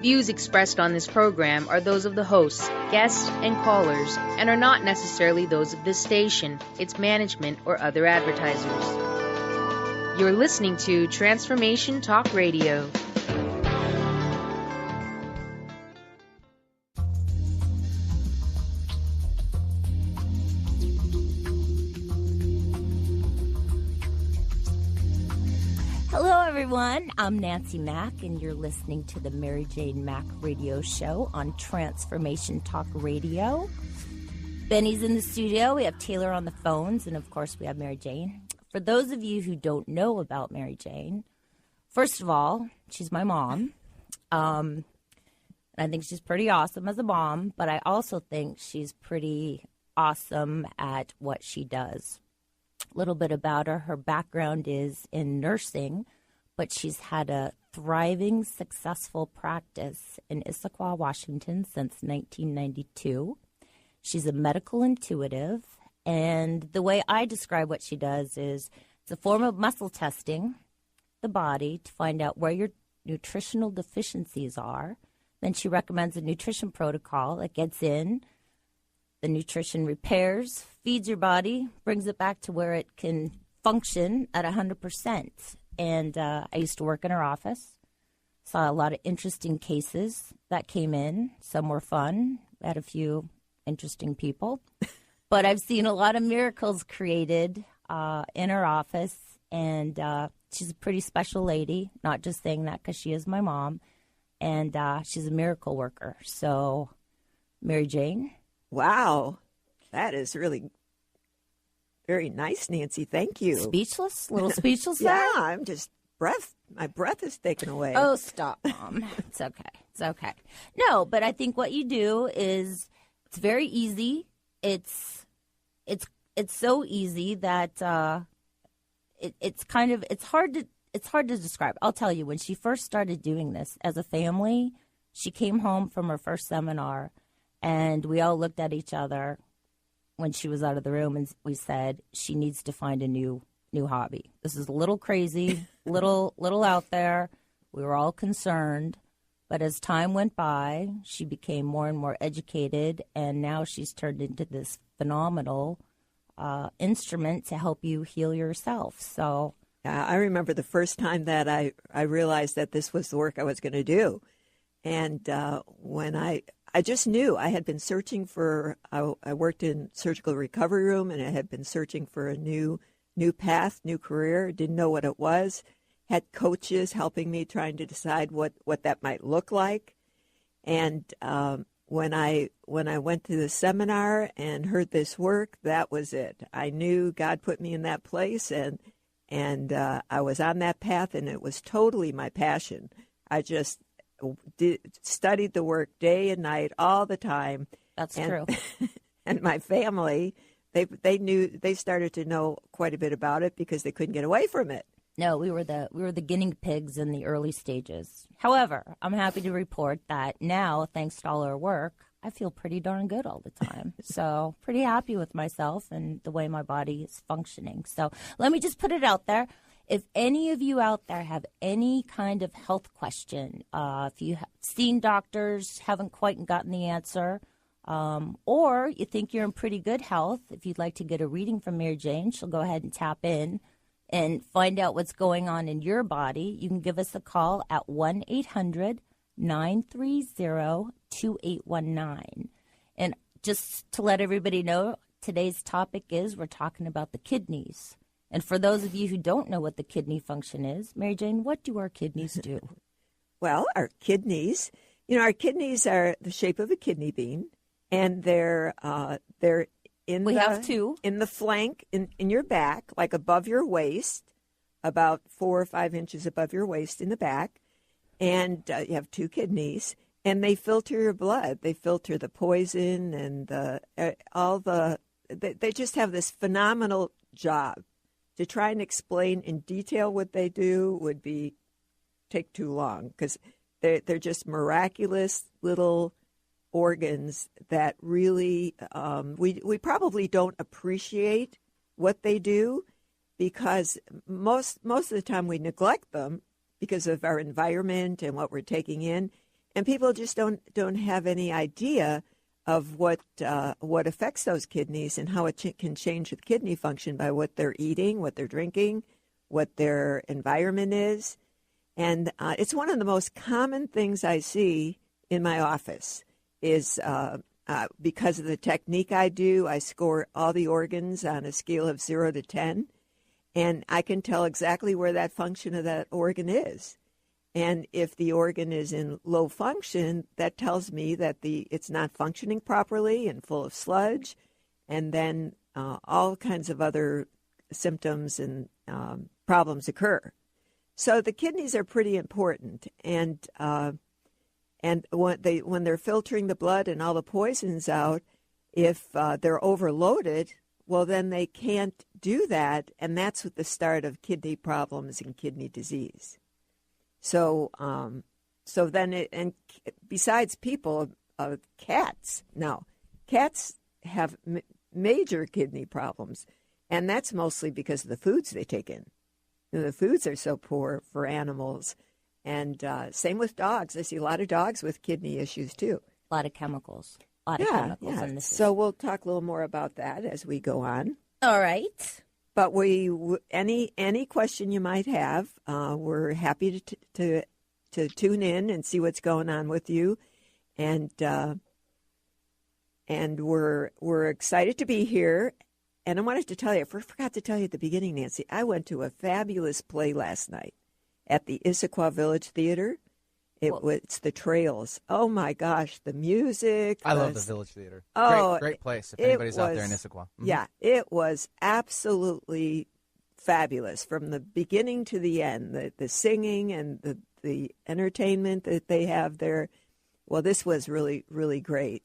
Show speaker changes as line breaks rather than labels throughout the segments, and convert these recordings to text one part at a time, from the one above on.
Views expressed on this program are those of the hosts, guests, and callers, and are not necessarily those of this station, its management, or other advertisers. You're listening to Transformation Talk Radio.
Hello, everyone. I'm Nancy Mack, and you're listening to the Mary Jane Mack Radio Show on Transformation Talk Radio. Benny's in the studio. We have Taylor on the phones, and of course, we have Mary Jane. For those of you who don't know about Mary Jane, first of all, she's my mom. And I think she's pretty awesome as a mom, but I also think she's pretty awesome at what she does. A little bit about her. Her background is in nursing, but she's had a thriving, successful practice in Issaquah, Washington since 1992. She's a medical intuitive, and the way I describe what she does is it's a form of muscle testing the body to find out where your nutritional deficiencies are. Then she recommends a nutrition protocol that gets in. The nutrition repairs, feeds your body, brings it back to where it can function at 100%. And I used to work in her office, saw a lot of interesting cases that came in. Some were fun, had a few interesting people. But I've seen a lot of miracles created in her office, and she's a pretty special lady, not just saying that because she is my mom, and she's a miracle worker. So, Mary Jane.
Wow, that is really very nice, Nancy. Thank you.
Speechless? A little speechless
Yeah,
there?
I'm just my breath is taken away.
Oh, stop, Mom. It's okay. It's okay. No, but I think what you do is it's very easy. It's so easy that it's hard to describe. I'll tell you, when she first started doing this as a family, she came home from her first seminar, and we all looked at each other when she was out of the room, and we said, she needs to find a new hobby. This is a little crazy, little out there. We were all concerned. But as time went by, she became more and more educated, and now she's turned into this phenomenal instrument to help you heal yourself. So,
yeah, I remember the first time that I realized that this was the work I was going to do. And when I just knew I had been searching for, I worked in surgical recovery room, and I had been searching for a new path, new career, didn't know what it was, had coaches helping me trying to decide what that might look like. And when I went to the seminar and heard this work, that was it. I knew God put me in that place, and I was on that path, and it was totally my passion. I just studied the work day and night all the time.
That's true.
And my family, they started to know quite a bit about it because they couldn't get away from it.
No, we were the guinea pigs in the early stages. However, I'm happy to report that now, thanks to all our work, I feel pretty darn good all the time. So pretty happy with myself and the way my body is functioning. So let me just put it out there. If any of you out there have any kind of health question, if you have seen doctors, haven't quite gotten the answer, or you think you're in pretty good health, if you'd like to get a reading from Mary Jane, she'll go ahead and tap in and find out what's going on in your body. You can give us a call at 1-800-930-2819. And just to let everybody know, today's topic is we're talking about the kidneys. And for those of you who don't know what the kidney function is, Mary Jane, what do our kidneys do?
Well, our kidneys are the shape of a kidney bean, and they're
have two
in the flank, in your back, like above your waist, about 4 or 5 inches above your waist in the back, and you have two kidneys, and they filter your blood. They filter the poison and they just have this phenomenal job. To try and explain in detail what they do would take too long, because they're just miraculous little organs that really we probably don't appreciate what they do, because most of the time we neglect them because of our environment and what we're taking in. and people just don't have any idea of what affects those kidneys and how it can change the kidney function by what they're eating, what they're drinking, what their environment is. And it's one of the most common things I see in my office is because of the technique I do, I score all the organs on a scale of 0 to 10, and I can tell exactly where that function of that organ is. And if the organ is in low function, that tells me that it's not functioning properly and full of sludge, and then all kinds of other symptoms and problems occur. So the kidneys are pretty important, and when they're filtering the blood and all the poisons out, if they're overloaded, well, then they can't do that, and that's what the start of kidney problems and kidney disease. So, and besides people, cats. Now, cats have major kidney problems, and that's mostly because of the foods they take in. The foods are so poor for animals, and same with dogs. I see a lot of dogs with kidney issues too.
A lot of chemicals. In this.
So we'll talk a little more about that as we go on.
All right.
But any question you might have, we're happy to tune in and see what's going on with you, and we're excited to be here. And I wanted to tell you, I forgot to tell you at the beginning, Nancy, I went to a fabulous play last night at the Issaquah Village Theater. It's The Trails. Oh, my gosh, the music.
I love the Village Theater.
Oh,
great place if anybody's out there in Issaquah. Mm-hmm.
Yeah, it was absolutely fabulous from the beginning to the end. The singing and the entertainment that they have there. Well, this was really, really great.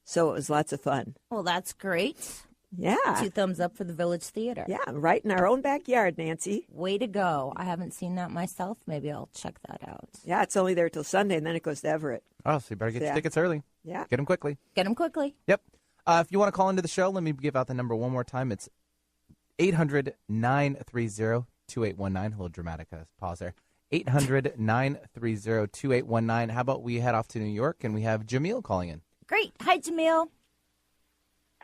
So it was lots of fun.
Well, that's great.
Yeah.
2 thumbs up for the Village Theater.
Yeah, right in our own backyard, Nancy.
Way to go. I haven't seen that myself. Maybe I'll check that out.
Yeah, it's only there till Sunday, and then it goes to Everett.
Oh, so you better get your tickets early.
Yeah.
Get them quickly.
Get them quickly.
Yep. If you want to call into the show, let me give out the number one more time. It's 800-930-2819. A little dramatic pause there. 800-930-2819. How about we head off to New York, and we have Jamil calling in.
Great. Hi, Jamil.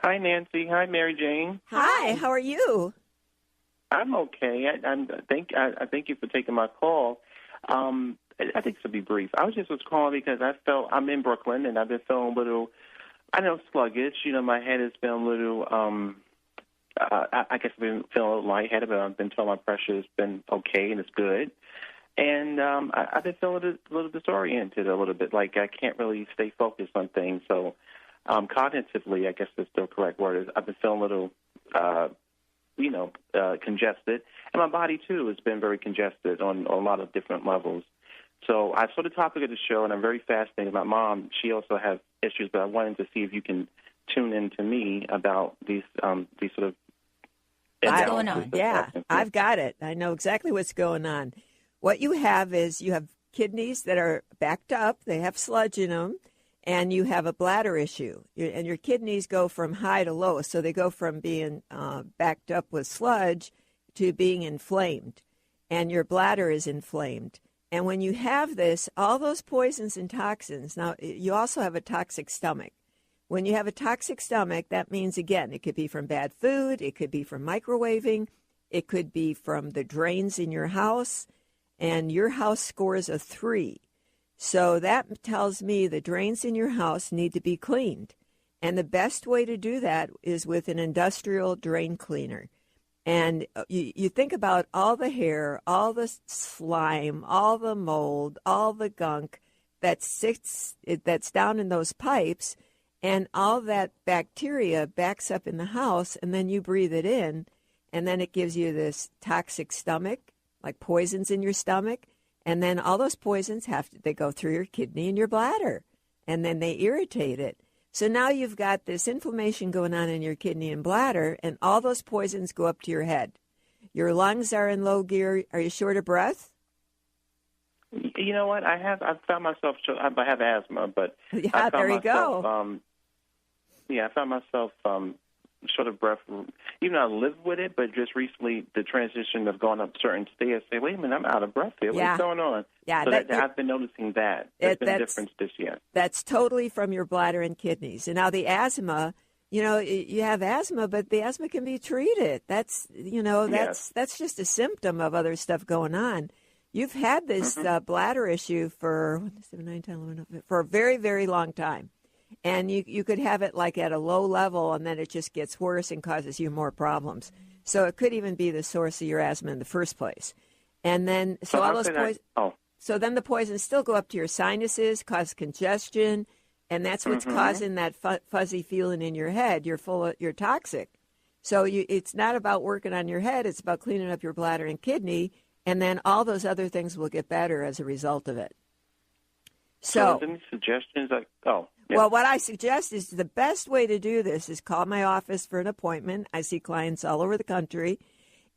Hi, Nancy. Hi, Mary Jane.
Hi. How are you?
I'm okay. I thank you for taking my call. I think this will be brief. I was calling because I'm in Brooklyn, and I've been feeling a little, sluggish. My head has been a little, I guess I've been feeling a little lightheaded, but I've been told my pressure has been okay, and it's good. And I've been feeling a little disoriented a little bit, like I can't really stay focused on things. So cognitively, I guess that's the correct word. I've been feeling a little, congested. And my body, too, has been very congested on a lot of different levels. So I saw the topic of the show, and I'm very fascinated. My mom, she also has issues, but I wanted to see if you can tune in to me about these sort of...
What's going on?
Yeah, I've got it. I know exactly what's going on. What you have is you have kidneys that are backed up. They have sludge in them. And you have a bladder issue, and your kidneys go from high to low. So they go from being backed up with sludge to being inflamed, and your bladder is inflamed. And when you have this, all those poisons and toxins, now you also have a toxic stomach. When you have a toxic stomach, that means, again, it could be from bad food, it could be from microwaving, it could be from the drains in your house, and your house scores a 3. So that tells me the drains in your house need to be cleaned. And the best way to do that is with an industrial drain cleaner. And you think about all the hair, all the slime, all the mold, all the gunk that's down in those pipes, and all that bacteria backs up in the house, and then you breathe it in, and then it gives you this toxic stomach, like poisons in your stomach. And then all those poisons they go through your kidney and your bladder, and then they irritate it. So now you've got this inflammation going on in your kidney and bladder, and all those poisons go up to your head. Your lungs are in low gear. Are you short of breath?
You know what? I've found myself. I have asthma, but
yeah, there you go.
I found myself short of breath. Even though I live with it, but just recently the transition of going up certain stairs, say, wait a minute, I'm out of breath here.
Yeah.
What's going on?
Yeah,
so I've been noticing that. There's been a difference this year.
That's totally from your bladder and kidneys. And now the asthma, you have asthma, but the asthma can be treated. That's just a symptom of other stuff going on. You've had this bladder issue for a very, very long time. And you could have it like at a low level, and then it just gets worse and causes you more problems. So it could even be the source of your asthma in the first place. And then, so then the poisons still go up to your sinuses, cause congestion, and that's what's causing that fuzzy feeling in your head. You're toxic. So it's not about working on your head. It's about cleaning up your bladder and kidney, and then all those other things will get better as a result of it. So
any suggestions?
Well, what I suggest is the best way to do this is call my office for an appointment. I see clients all over the country.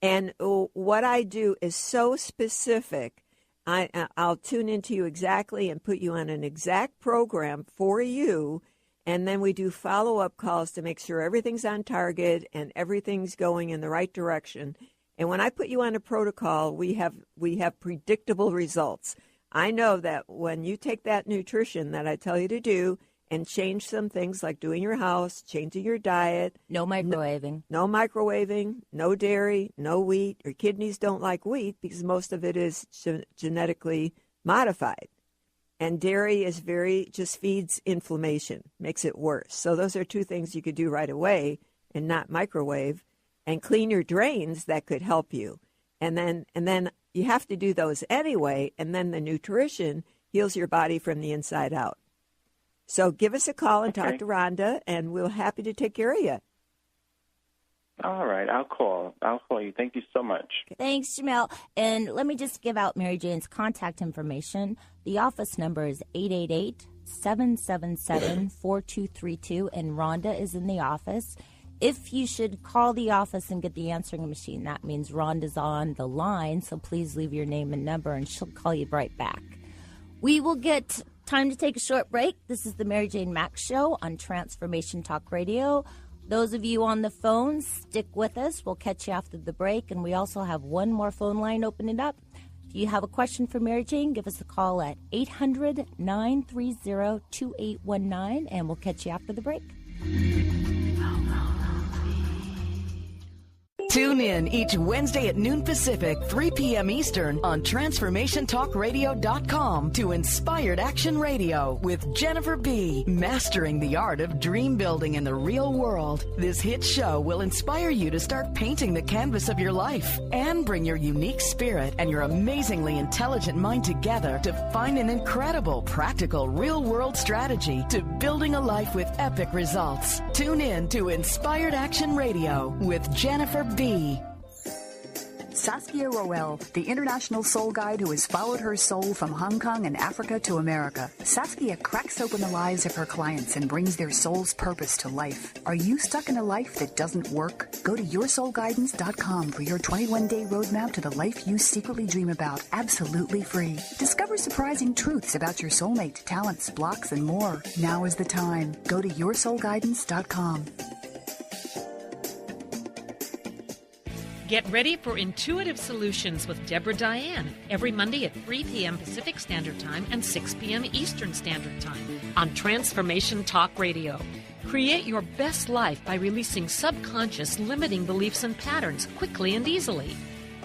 And what I do is so specific. I'll tune into you exactly and put you on an exact program for you. And then we do follow-up calls to make sure everything's on target and everything's going in the right direction. And when I put you on a protocol, we have predictable results. I know that when you take that nutrition that I tell you to do and change some things like doing your house, changing your diet.
No microwaving.
No microwaving, no dairy, no wheat. Your kidneys don't like wheat because most of it is genetically modified. And dairy just feeds inflammation, makes it worse. So those are two things you could do right away and not microwave. And clean your drains, that could help you. And then you have to do those anyway, and then the nutrition heals your body from the inside out. So give us a call and talk to Rhonda, and we're happy to take care of you.
All right, I'll call you. Thank you so much.
Thanks, Jamel. And let me just give out Mary Jane's contact information. The office number is 888-777-4232, and Rhonda is in the office. If you should call the office and get the answering machine, that means Rhonda's on the line, so please leave your name and number, and she'll call you right back. We will get time to take a short break. This is the Mary Jane Mack Show on Transformation Talk Radio. Those of you on the phone, stick with us. We'll catch you after the break, and we also have one more phone line opening up. If you have a question for Mary Jane, give us a call at 800-930-2819, and we'll catch you after the break.
Tune in each Wednesday at noon Pacific, 3 p.m. Eastern on TransformationTalkRadio.com to Inspired Action Radio with Jennifer B. Mastering the art of dream building in the real world. This hit show will inspire you to start painting the canvas of your life and bring your unique spirit and your amazingly intelligent mind together to find an incredible, practical, real-world strategy to building a life with epic results. Tune in to Inspired Action Radio with Jennifer B.
Saskia Roel, the international soul guide who has followed her soul from Hong Kong and Africa to America. Saskia cracks open the lives of her clients and brings their soul's purpose to life. Are you stuck in a life that doesn't work? Go to yoursoulguidance.com for your 21-day roadmap to the life you secretly dream about, absolutely free. Discover surprising truths about your soulmate, talents, blocks, and more. Now is the time. Go to yoursoulguidance.com.
Get ready for Intuitive Solutions with Deborah Diane every Monday at 3 p.m. Pacific Standard Time and 6 p.m. Eastern Standard Time on Transformation Talk Radio. Create your best life by releasing subconscious limiting beliefs and patterns quickly and easily.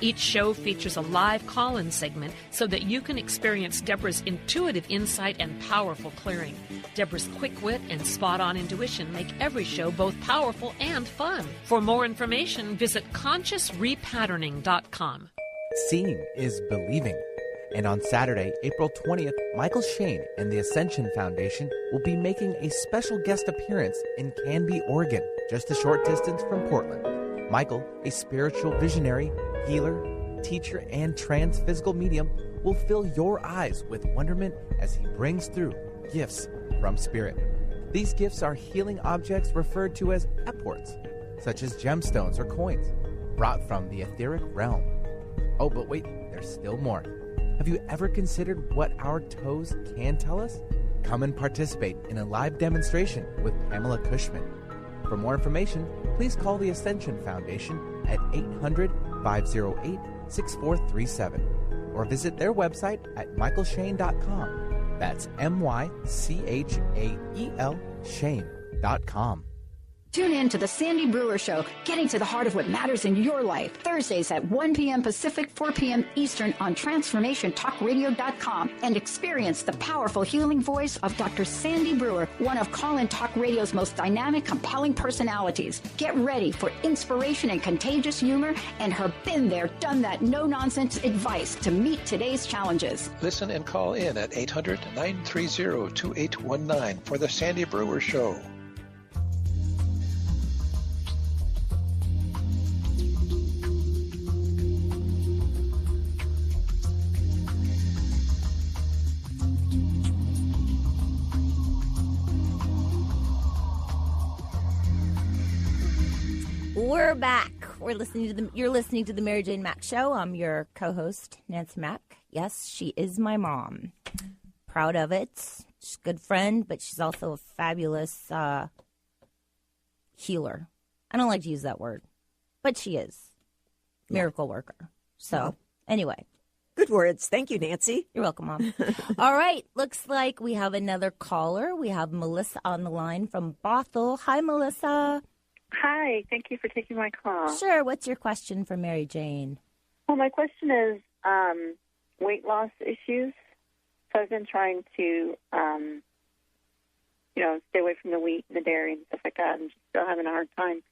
Each show features a live call-in segment so that you can experience Deborah's intuitive insight and powerful clearing. Deborah's quick wit and spot-on intuition make every show both powerful and fun. For more information, visit ConsciousRepatterning.com.
Seeing is believing. And on Saturday, April 20th, Michael Shane and the Ascension Foundation will be making a special guest appearance in Canby, Oregon, just a short distance from Portland. Michael, a spiritual visionary, healer, teacher, and trans-physical medium, will fill your eyes with wonderment as he brings through gifts from Spirit. These gifts are healing objects referred to as apports, such as gemstones or coins, brought from the etheric realm. Oh, but wait, there's still more. Have you ever considered what our toes can tell us? Come and participate in a live demonstration with Pamela Cushman. For more information, please call the Ascension Foundation at 800-508-6437 or visit their website at michaelshane.com. That's MyChael Shane.com.
Tune in to the Sandy Brewer Show, getting to the heart of what matters in your life. Thursdays at 1 p.m. Pacific, 4 p.m. Eastern on TransformationTalkRadio.com, and experience the powerful healing voice of Dr. Sandy Brewer, one of Call-In Talk Radio's most dynamic, compelling personalities. Get ready for inspiration and contagious humor and her been there, done that, no-nonsense advice to meet today's challenges.
Listen and call in at 800-930-2819 for the Sandy Brewer Show.
We're back. You're listening to the Mary Jane Mack Show. I'm your co-host, Nancy Mack. Yes, she is my mom. Proud of it. She's a good friend, but she's also a fabulous healer. I don't like to use that word, but she is. Miracle worker. So, anyway.
Good words. Thank you, Nancy.
You're welcome, Mom. All right. Looks like we have another caller. We have Melissa on the line from Bothell. Hi, Melissa.
Hi, thank you for taking my call.
Sure. What's your question for Mary Jane?
Well, my question is weight loss issues. So I've been trying to, stay away from the wheat and the dairy and stuff like that, and just still having a hard time,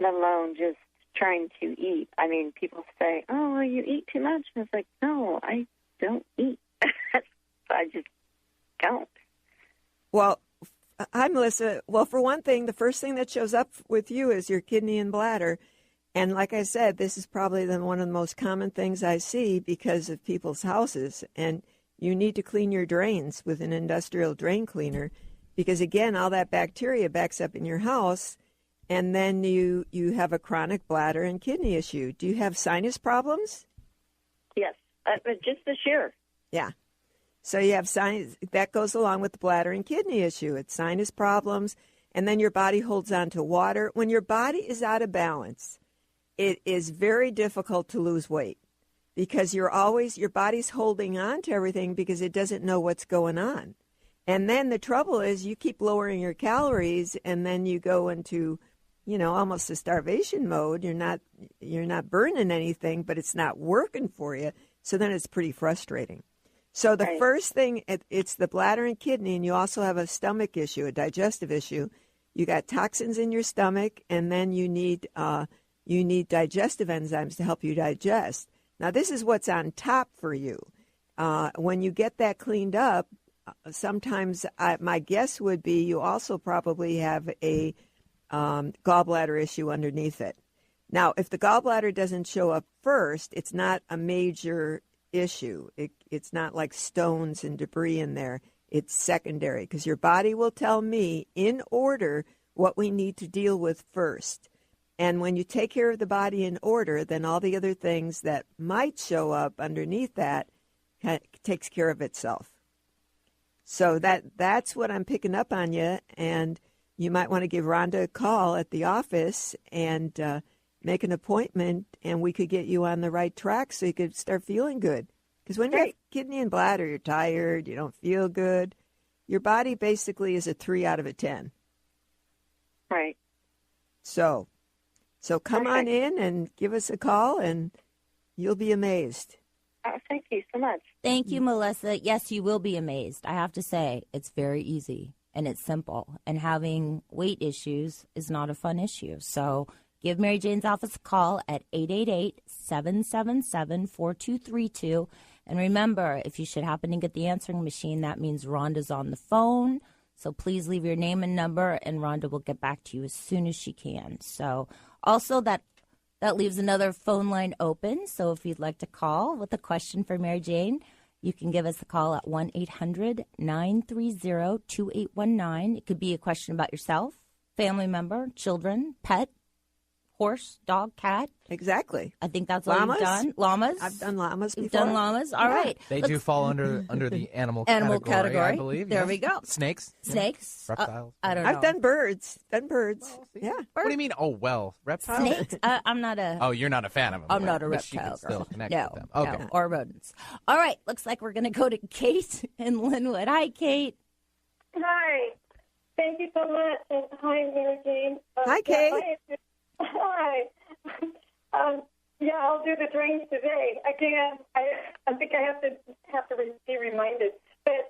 let alone just trying to eat. I mean, people say, oh, well, you eat too much. And it's like, no, I don't eat. I just don't.
Well, hi, Melissa. Well, for one thing, the first thing that shows up with you is your kidney and bladder. And like I said, this is probably one of the most common things I see because of people's houses. And you need to clean your drains with an industrial drain cleaner because, again, all that bacteria backs up in your house. And then you have a chronic bladder and kidney issue. Do you have sinus problems?
Yes, just this year.
Yeah. So you have sinus, that goes along with the bladder and kidney issue. It's sinus problems, and then your body holds on to water. When your body is out of balance, it is very difficult to lose weight because your body's holding on to everything because it doesn't know what's going on. And then the trouble is you keep lowering your calories, and then you go into, almost a starvation mode. You're not burning anything, but it's not working for you. So then it's pretty frustrating. So the first thing, it's the bladder and kidney, and you also have a stomach issue, a digestive issue. You got toxins in your stomach, and then you need digestive enzymes to help you digest. Now, this is what's on top for you. When you get that cleaned up, sometimes my guess would be you also probably have a gallbladder issue underneath it. Now, if the gallbladder doesn't show up first, it's not a major issue. It's not like stones and debris in there. It's secondary because your body will tell me in order what we need to deal with first. And when you take care of the body in order, then all the other things that might show up underneath that takes care of itself. So that's what I'm picking up on you. And you might want to give Rhonda a call at the office and make an appointment, and we could get you on the right track so you could start feeling good. Because when you have kidney and bladder, you're tired, you don't feel good. Your body basically is a 3 out of 10.
Right.
So come on in and give us a call, and you'll be amazed.
Thank you so much.
Thank you, Melissa. Yes, you will be amazed. I have to say, it's very easy, and it's simple. And having weight issues is not a fun issue. So give Mary Jane's office a call at 888-777-4232. And remember, if you should happen to get the answering machine, that means Rhonda's on the phone. So please leave your name and number, and Rhonda will get back to you as soon as she can. So also that leaves another phone line open. So if you'd like to call with a question for Mary Jane, you can give us a call at 1-800-930-2819. It could be a question about yourself, family member, children, pet, horse, dog, cat.
Exactly.
I think that's all
Llamas?
you've done. Llamas.
I've done llamas before.
You've done llamas. All right.
They do fall under the animal
category,
I believe.
There
yes.
we go.
Snakes.
Snakes.
Reptiles.
I don't know.
I've done birds. Yeah.
What do you mean? Oh, well, reptiles.
Snakes. I'm not a.
Oh, you're not a fan of them.
I'm not a
but you
reptile
can still
girl.
connect
No,
with them. Okay.
no, or rodents. All right. Looks like we're going to go to Kate in Linwood. Hi, Kate.
Hi. Thank you so much. And hi, Mary Jane.
Hi, Kate.
Hi. Yeah, I'll do the drains today. Again, I think I have to be reminded. But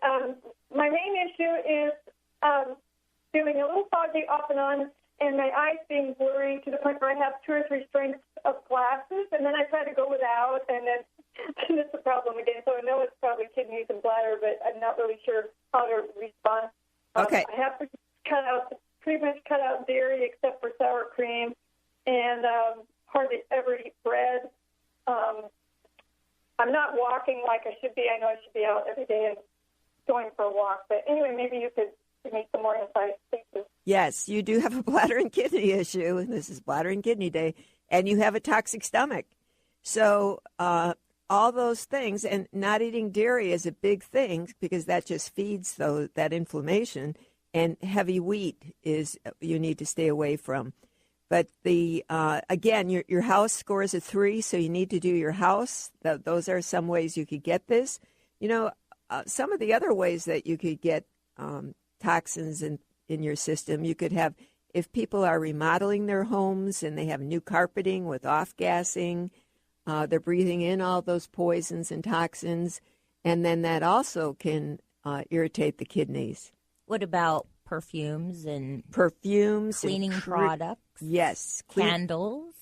my main issue is feeling a little foggy off and on, and my eyes being blurry to the point where I have 2 or 3 strengths of glasses, and then I try to go without, and then it's a problem again. So I know it's probably kidneys and bladder, but I'm not really sure how to respond.
Okay.
I have to pretty much cut out dairy except for sour cream, and hardly ever eat bread. I'm not walking like I should be. I know I should be out every day and going for a walk. But anyway, maybe you could give me some more insight. Thank you.
Yes, you do have a bladder and kidney issue, and this is Bladder and Kidney Day, and you have a toxic stomach. So all those things, and not eating dairy is a big thing because that just feeds that inflammation, and heavy wheat is you need to stay away from. But again, your house scores a 3, so you need to do your house. Those are some ways you could get this. Some of the other ways that you could get toxins in your system, you could have, if people are remodeling their homes and they have new carpeting with off-gassing, they're breathing in all those poisons and toxins, and then that also can irritate the kidneys.
What about perfumes and
cleaning
products?
Yes.
Candles?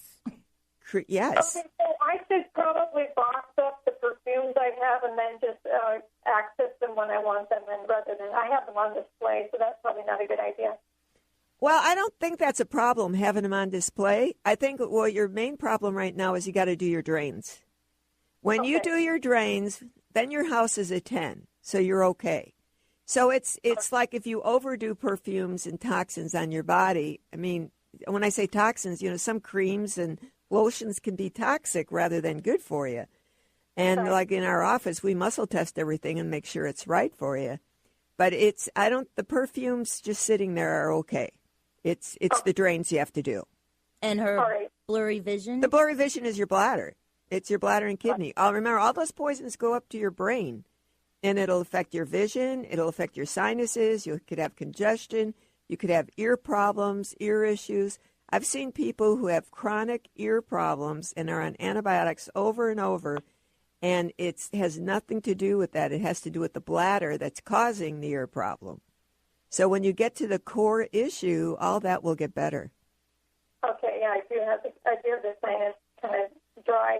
Yes.
Okay, so I should probably box up the perfumes I have and then just access them when I want them, and rather than I have them on display, so that's probably not a good idea.
Well, I don't think that's a problem, having them on display. I think, your main problem right now is you got to do your drains. When you do your drains, then your house is a 10, so you're okay. So it's like if you overdo perfumes and toxins on your body. I mean, when I say toxins, some creams and lotions can be toxic rather than good for you. And like in our office, we muscle test everything and make sure it's right for you. But the perfumes just sitting there are okay. It's the drains you have to do.
And her blurry vision?
The blurry vision is your bladder. It's your bladder and kidney. Remember, all those poisons go up to your brain, and it'll affect your vision. It'll affect your sinuses. You could have congestion. You could have ear problems, ear issues. I've seen people who have chronic ear problems and are on antibiotics over and over, and it has nothing to do with that. It has to do with the bladder that's causing the ear problem. So when you get to the core issue, all that will get better.
Okay, yeah, I do have the sinus kind of dry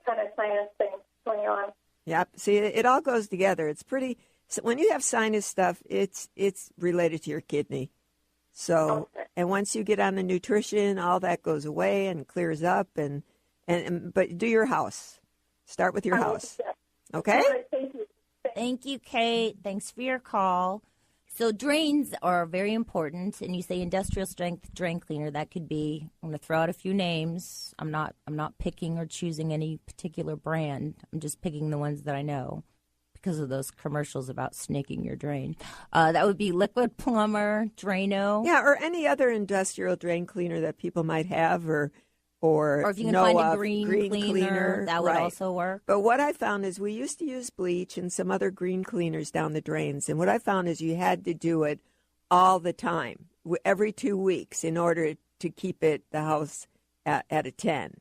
kind of sinus thing going on.
Yep. See, it all goes together. It's pretty. So when you have sinus stuff, it's related to your kidney. So, and once you get on the nutrition, all that goes away and clears up. But do your house. Start with your house. Okay.
Thank you.
Thank you, Kate. Thanks for your call. So drains are very important, and you say industrial strength drain cleaner. That could be. I'm going to throw out a few names. I'm not picking or choosing any particular brand. I'm just picking the ones that I know because of those commercials about snaking your drain. That would be Liquid Plumber, Drano.
Yeah, or any other industrial drain cleaner that people might have, or
if you can find a green cleaner, that would also work.
But what I found is we used to use bleach and some other green cleaners down the drains. And what I found is you had to do it all the time, every 2 weeks, in order to keep the house at a 10.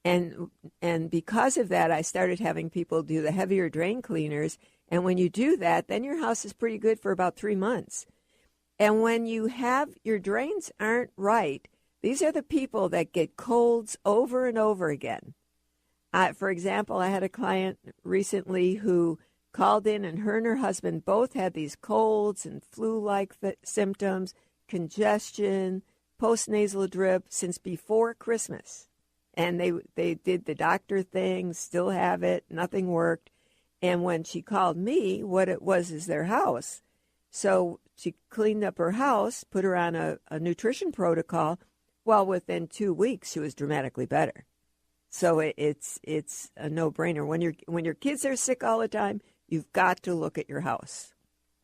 And because of that, I started having people do the heavier drain cleaners. And when you do that, then your house is pretty good for about 3 months. And when you have your drains aren't right, these are the people that get colds over and over again. For example, I had a client recently who called in, and her husband both had these colds and flu-like symptoms, congestion, postnasal drip since before Christmas. And they did the doctor thing, still have it, nothing worked. And when she called me, what it was is their house. So she cleaned up her house, put her on a nutrition protocol, Well, within 2 weeks, she was dramatically better. So it's a no-brainer. When your kids are sick all the time, you've got to look at your house.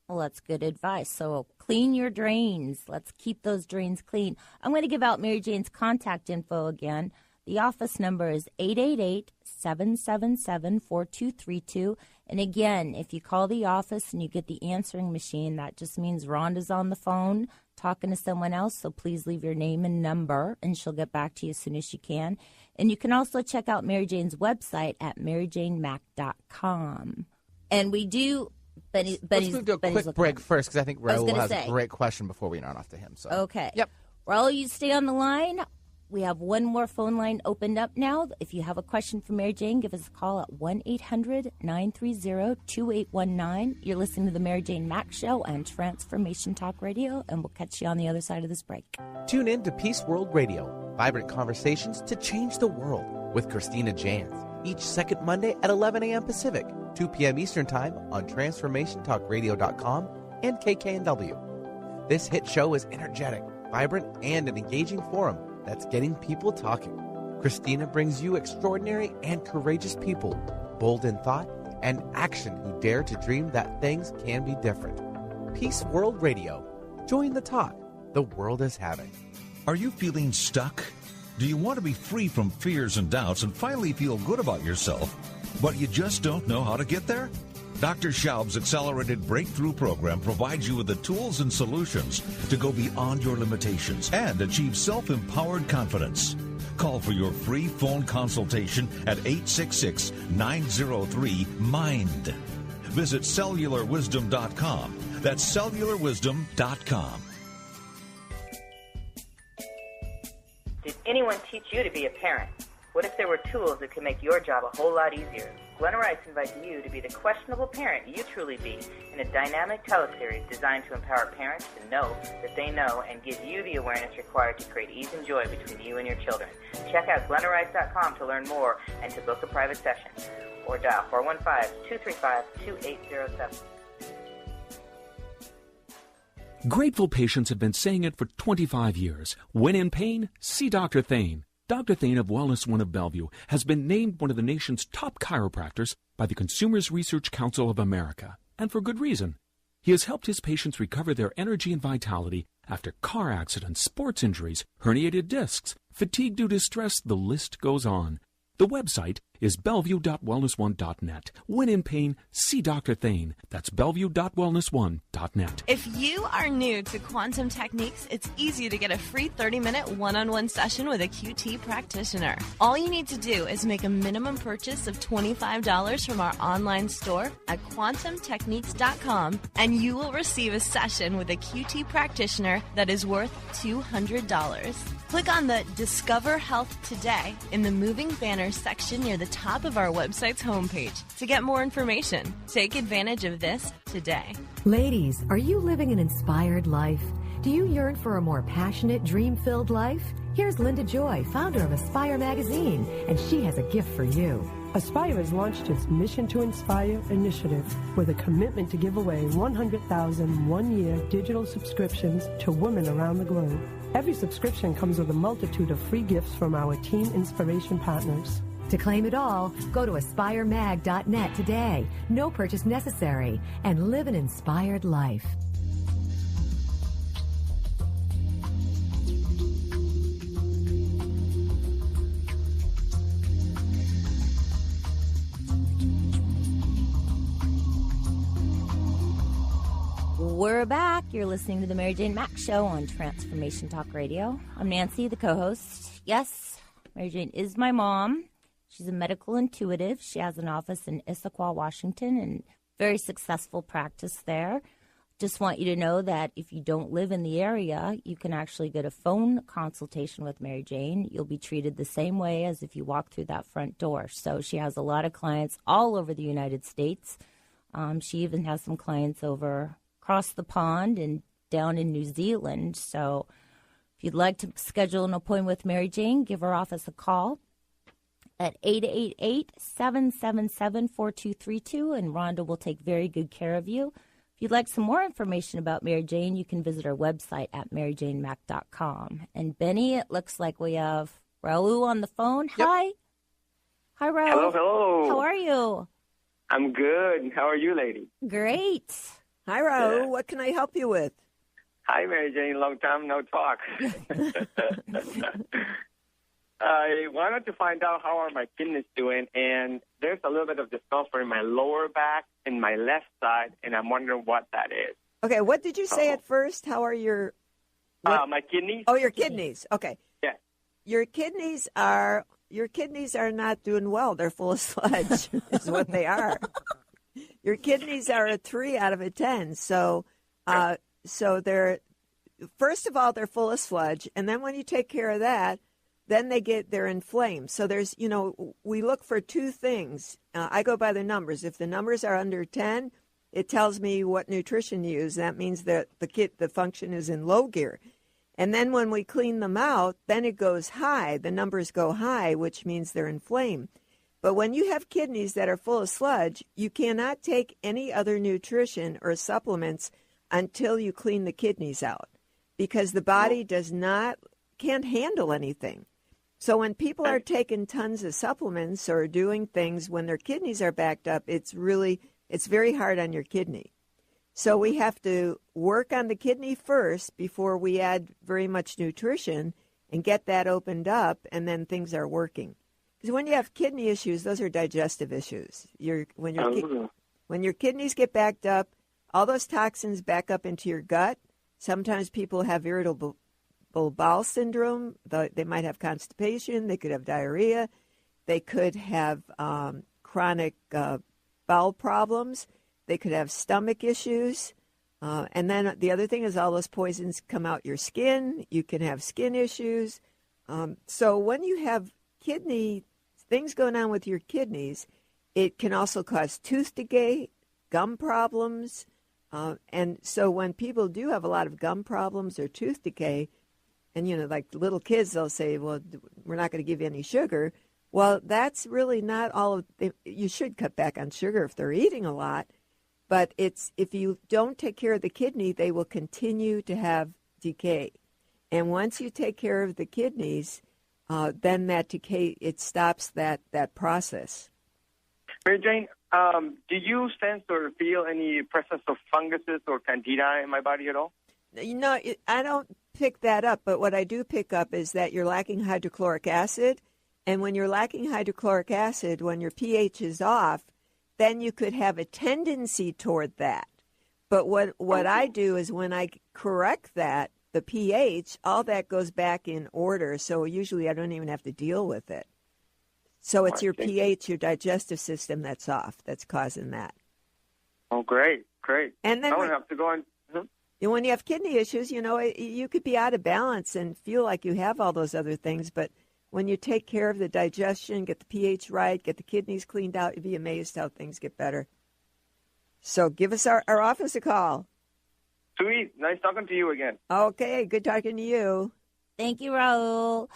Well, that's good advice. So clean your drains. Let's keep those drains clean. I'm going to give out Mary Jane's contact info again. The office number is 888-777-4232. And again, if you call the office and you get the answering machine, that just means Rhonda's on the phone talking to someone else. So please leave your name and number, and she'll get back to you as soon as she can. And you can also check out Mary Jane's website at maryjanemack.com. And we do...
Let's move to a quick break first, because I think Raul has a great question before we run off to him. So.
Okay.
Yep.
Raul, you stay on the line. We have one more phone line opened up now. If you have a question for Mary Jane, give us a call at 1-800-930-2819. You're listening to the Mary Jane Mack Show on Transformation Talk Radio, and we'll catch you on the other side of this break.
Tune in to Peace World Radio, vibrant conversations to change the world with Christina Jans, each second Monday at 11 a.m. Pacific, 2 p.m. Eastern Time on TransformationTalkRadio.com and KKNW. This hit show is energetic, vibrant, and an engaging forum that's getting people talking. Christina brings you extraordinary and courageous people, bold in thought and action, who dare to dream that things can be different. Peace World Radio. Join the talk the world is having.
Are you feeling stuck? Do you want to be free from fears and doubts and finally feel good about yourself, but you just don't know how to get there? Dr. Schaub's Accelerated Breakthrough Program provides you with the tools and solutions to go beyond your limitations and achieve self-empowered confidence. Call for your free phone consultation at 866-903-MIND. Visit cellularwisdom.com. That's cellularwisdom.com.
Did anyone teach you to be a parent? What if there were tools that could make your job a whole lot easier? Glenna Rice invites you to be the questionable parent you truly be in a dynamic teleseries designed to empower parents to know that they know and give you the awareness required to create ease and joy between you and your children. Check out GlennaRice.com to learn more and to book a private session. Or dial 415-235-2807.
Grateful patients have been saying it for 25 years. When in pain, see Dr. Thane. Dr. Thane of Wellness One of Bellevue has been named one of the nation's top chiropractors by the Consumers Research Council of America, and for good reason. He has helped his patients recover their energy and vitality after car accidents, sports injuries, herniated discs, fatigue due to stress, the list goes on. The website is bellevue.wellness1.net. When in pain, see Dr. Thane. That's bellevue.wellness1.net.
If you are new to quantum techniques, it's easy to get a free 30-minute one-on-one session with a QT practitioner. All you need to do is make a minimum purchase of $25 from our online store at quantumtechniques.com, and you will receive a session with a QT practitioner that is worth $200. Click on the Discover Health Today in the moving banner section near the top of our website's homepage to get more information. Take advantage of this today.
Ladies, are you living an inspired life? Do you yearn for a more passionate, dream-filled life? Here's Linda Joy, founder of Aspire Magazine, and she has a gift for you.
Aspire has launched its Mission to Inspire initiative with a commitment to give away 100,000 one-year digital subscriptions to women around the globe. Every subscription comes with a multitude of free gifts from our Teen Inspiration partners.
To claim it all, go to aspiremag.net today. No purchase necessary, and live an inspired life.
We're back. You're listening to the Mary Jane Mack Show on Transformation Talk Radio. I'm Nancy, the co-host. Yes, Mary Jane is my mom. She's a medical intuitive. She has an office in Issaquah, Washington, and very successful practice there. Just want you to know that if you don't live in the area, you can actually get a phone consultation with Mary Jane. You'll be treated the same way as if you walk through that front door. So she has a lot of clients all over the United States. She even has some clients over across the pond and down in New Zealand. So if you'd like to schedule an appointment with Mary Jane, give her office a call at 888-777-4232, and Rhonda will take very good care of you. If you'd like some more information about Mary Jane, you can visit our website at maryjanemack.com. And Benny, it looks like we have Raul on the phone. Yep. Hi. Hi, Raul.
Hello, hello.
How are you?
I'm good. How are you, lady?
Great.
Hi, Raul. What can I help you with?
Hi, Mary Jane. Long time no talk. I wanted to find out how are my kidneys doing, and there's a little bit of discomfort in my lower back and my left side, and I'm wondering what that is.
Okay, what did you say at first? How are your...
my kidneys.
Oh, your kidneys. Okay.
Yeah.
Your kidneys are not doing well. They're full of sludge is what they are. Your kidneys are a 3 out of a 10. So they're, first of all, they're full of sludge. And then when you take care of that, then they're inflamed. So there's, we look for two things. I go by the numbers. If the numbers are under 10, it tells me what nutrition to use. That means that the function is in low gear. And then when we clean them out, then it goes high. The numbers go high, which means they're inflamed. But when you have kidneys that are full of sludge, you cannot take any other nutrition or supplements until you clean the kidneys out, because the body can't handle anything. So when people are taking tons of supplements or doing things when their kidneys are backed up, it's very hard on your kidney. So we have to work on the kidney first before we add very much nutrition and get that opened up, and then things are working. Because when you have kidney issues, those are digestive issues. When your kidneys get backed up, all those toxins back up into your gut. Sometimes people have irritable bowel syndrome. They might have constipation. They could have diarrhea. They could have chronic bowel problems. They could have stomach issues. And then the other thing is all those poisons come out your skin. You can have skin issues. So when you have things going on with your kidneys, it can also cause tooth decay, gum problems. And so when people do have a lot of gum problems or tooth decay, and, like little kids, they'll say, well, we're not going to give you any sugar. Well, that's really not all of it. You should cut back on sugar if they're eating a lot. But if you don't take care of the kidney, they will continue to have decay. And once you take care of the kidneys, then that decay, it stops that process.
Mary Jane, do you sense or feel any presence of funguses or candida in my body at all?
I don't pick that up, but what I do pick up is that you're lacking hydrochloric acid. And when you're lacking hydrochloric acid, when your pH is off, then you could have a tendency toward that. But what I do is when I correct that, the pH, all that goes back in order. So usually I don't even have to deal with it. So it's your pH, your digestive system that's off, that's causing that.
Oh, great.
And then
I don't have to go on.
When you have kidney issues, you could be out of balance and feel like you have all those other things. But when you take care of the digestion, get the pH right, get the kidneys cleaned out, you'd be amazed how things get better. So give us our office a call.
Sweet. Nice talking to you again.
Okay, good talking to you.
Thank you, Raul.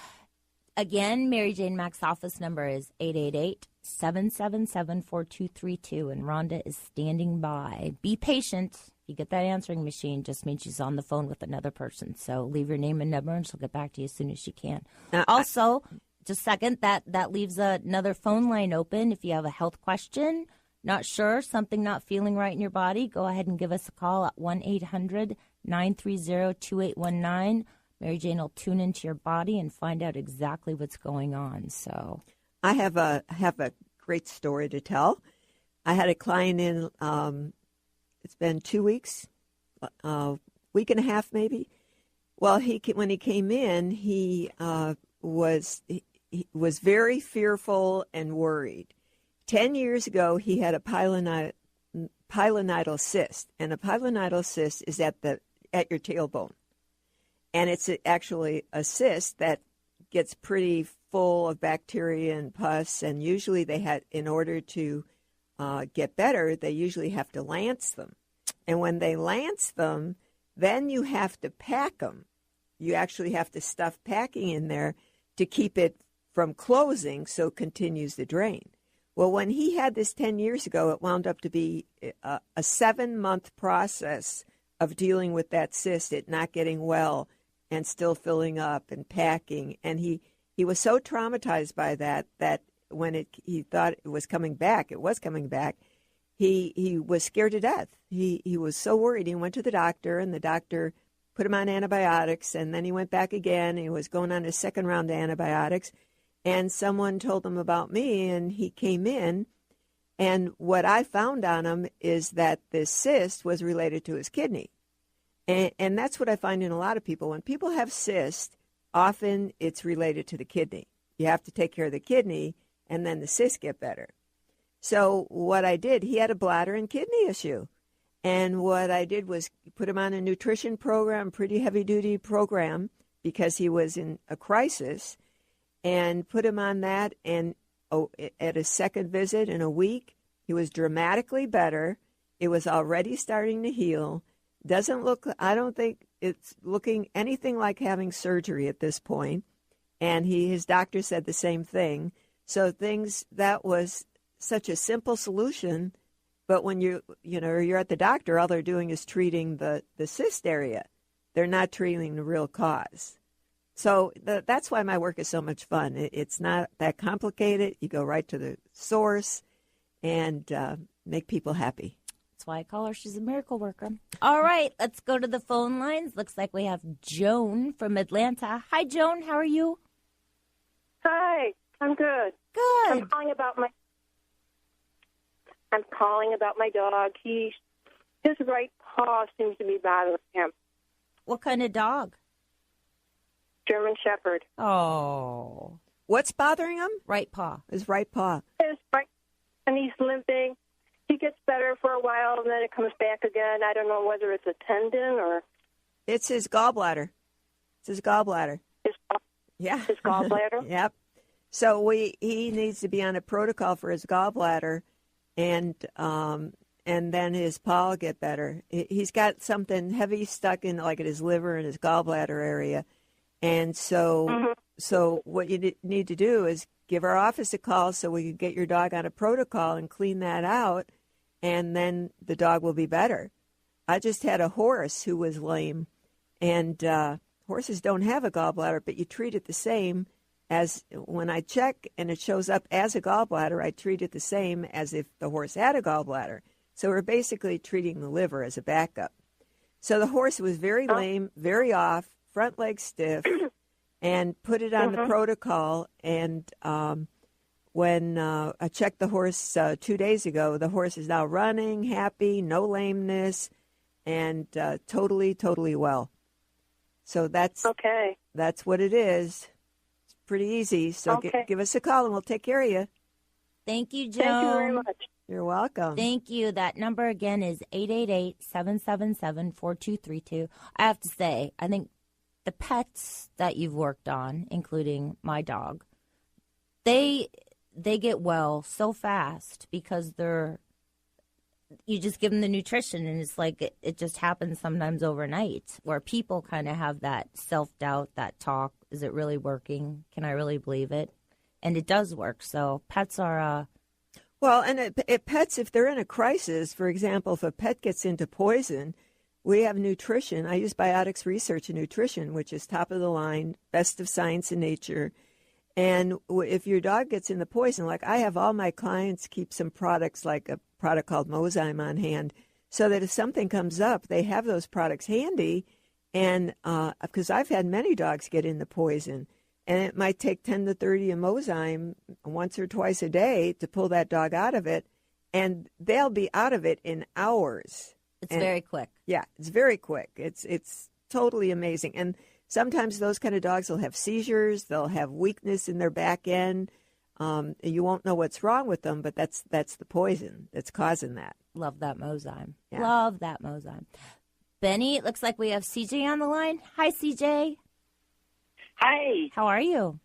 Again, Mary Jane Mack's office number is 888-777-4232, and Rhonda is standing by. Be patient. If you get that answering machine, just means she's on the phone with another person. So leave your name and number, and she'll get back to you as soon as she can. Also, just a second, that leaves another phone line open. If you have a health question, not sure, something not feeling right in your body, go ahead and give us a call at 1-800-930-2819. Mary Jane will tune into your body and find out exactly what's going on. So
I have a great story to tell. I had a client in, it's been 2 weeks, week and a half maybe. Well, when he came in, he was very fearful and worried. 10 years ago, he had a pilonidal cyst, and a pilonidal cyst is at your tailbone. And it's actually a cyst that gets pretty full of bacteria and pus, and usually in order to get better, they usually have to lance them. And when they lance them, then you have to pack them. You actually have to stuff packing in there to keep it from closing so it continues to drain. Well, when he had this 10 years ago, it wound up to be a 7-month process of dealing with that cyst, it not getting well and still filling up and packing. And he was so traumatized by that when he thought it was coming back, he was scared to death. He was so worried. He went to the doctor, and the doctor put him on antibiotics, and then he went back again. He was going on his second round of antibiotics. And someone told him about me, and he came in. And what I found on him is that this cyst was related to his kidney. And that's what I find in a lot of people. When people have cysts, often it's related to the kidney. You have to take care of the kidney, and then the cysts get better. So what I did, he had a bladder and kidney issue. And what I did was put him on a nutrition program, pretty heavy-duty program, because he was in a crisis, and put him on that. And at a second visit in a week, he was dramatically better. It was already starting to heal. Doesn't look, I don't think it's looking anything like having surgery at this point. And his doctor said the same thing. So that was such a simple solution. But when you're at the doctor, all they're doing is treating the cyst area. They're not treating the real cause. So that's why my work is so much fun. It's not that complicated. You go right to the source and make people happy.
That's why I call her. She's a miracle worker. All right, let's go to the phone lines. Looks like we have Joan from Atlanta. Hi, Joan. How are you?
Hi, I'm good.
Good.
I'm calling about my dog. His right paw seems to be bothering him.
What kind of dog?
German Shepherd.
Oh.
What's bothering him?
Right paw.
His right paw.
His right, and he's limping. He gets better for a while, and then it comes back again. I don't know whether it's a tendon or...
It's his gallbladder.
His
gallbladder. Yep. So he needs to be on a protocol for his gallbladder, and then his paw will get better. He's got something heavy stuck in, like, at his liver and his gallbladder area. And so what you need to do is give our office a call so we can get your dog on a protocol and clean that out, and then the dog will be better. I just had a horse who was lame, and horses don't have a gallbladder, but you treat it the same as when I check and it shows up as a gallbladder, I treat it the same as if the horse had a gallbladder. So we're basically treating the liver as a backup. So the horse was very lame, very off, front leg stiff, and put it on the protocol. And when I checked the horse 2 days ago, the horse is now running, happy, no lameness, and totally well. So that's what it is. It's pretty easy. So give us a call, and we'll take care of you.
Thank you, Joan.
Thank you very much.
You're welcome.
Thank you. That number again is 888-777-4232. I have to say, I think the pets that you've worked on, including my dog, they get well so fast because you just give them the nutrition, and it's like it just happens sometimes overnight, where people kind of have that self-doubt, that talk. Is it really working? Can I really believe it? And it does work. So pets are...
Well, and pets, if they're in a crisis, for example, if a pet gets into poison, we have nutrition. I use Biotics Research and Nutrition, which is top of the line, best of science and nature. And if your dog gets in the poison, like I have all my clients keep some products, like a product called Mozyme on hand, so that if something comes up, they have those products handy. And because I've had many dogs get in the poison, and it might take 10 to 30 of Mozyme once or twice a day to pull that dog out of it, and they'll be out of it in hours.
It's very quick.
Yeah, it's very quick. It's totally amazing. And sometimes those kind of dogs will have seizures. They'll have weakness in their back end. You won't know what's wrong with them, but that's the poison that's causing that.
Love that Mozyme.
Yeah.
Love that Mozyme. Benny, it looks like we have CJ on the line. Hi, CJ.
Hi.
How are you?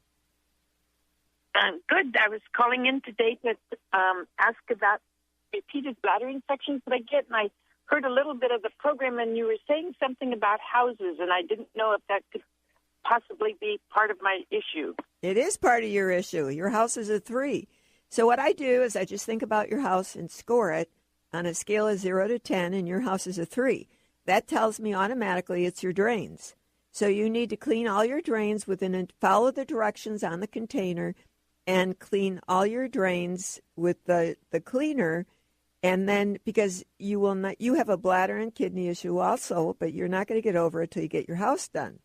Good. I was calling in today to ask about repeated bladder infections that I get, and I heard a little bit of the program, and you were saying something about houses, and I didn't know if that could possibly be part of my issue.
It is part of your issue. Your house is a 3. So what I do is I just think about your house and score it on a scale of 0 to 10, and your house is a 3. That tells me automatically it's your drains. So you need to clean all your drains follow the directions on the container and clean all your drains with the cleaner. And then, because you have a bladder and kidney issue also, but you're not going to get over it till you get your house done.